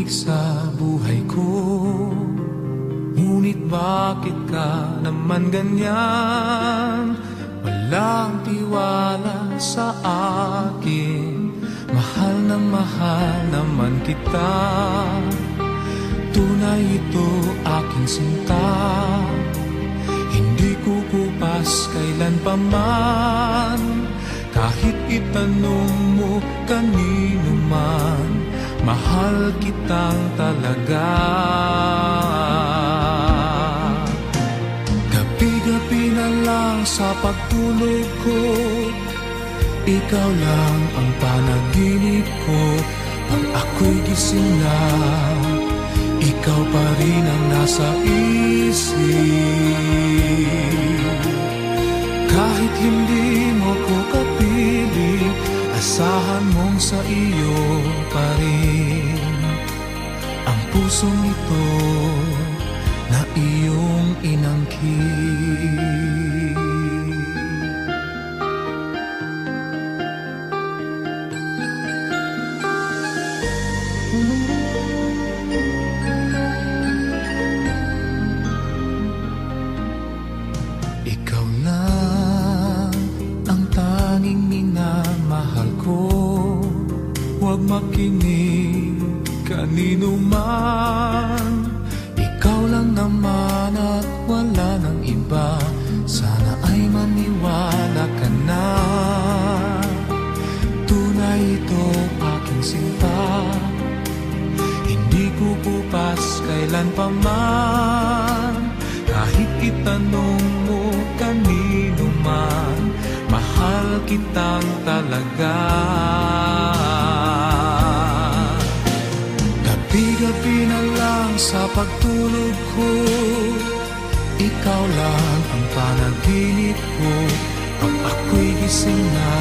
tinig sa buhay ko. Ngunit bakit ka naman ganyan? Walang tiwala sa akin. Mahal naman kita. Tunay ito aking sinta. Hindi kukupas kailan pa man. Kahit itanong mo kanino man, mahal kitang talaga. Gabi-gabi na lang sa pagtulog ko, ikaw lang ang panaginip ko. Pag ako'y gising na, ikaw pa rin ang nasa isip. Kahit hindi mo ko kapiling, asahan mong sa iyo pa rin ang pusong ito na iyong inangkin. Ikaw lang ang tanging minamahal ko. Huwag makinig kanino man. Ikaw lang naman at wala nang iba. Sana ay maniwala ka na. Tunay ito aking sinta. Hindi kukupas kailan pa man. Kahit itanong mo kanino man, mahal kitang talaga. Gabi-gabi na lang sa pagtulog ko, ikaw lang ang panaginip ko. Pag ako'y gising na,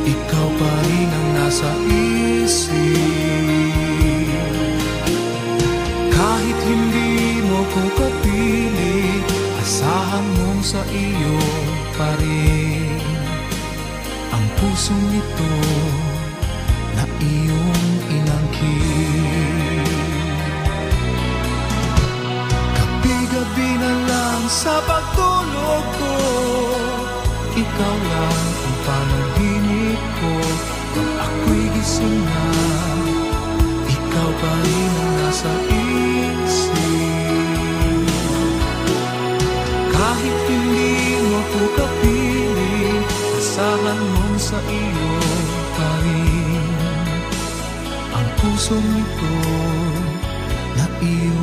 ikaw pa rin ang nasa isip. Kahit hindi mo ko kapiling, asahan mong sa iyo pa rin ang pusong ito na iyong inangkin. Gabi-gabi na lang sa pagtulog ko, ikaw lang ang panaginip ko. Pag ako'y gising na, ikaw pa rin ang nasa isip. Kahit hindi mo ko kapiling, asahan mong sa iyo pa rin ang pusong ito na iyo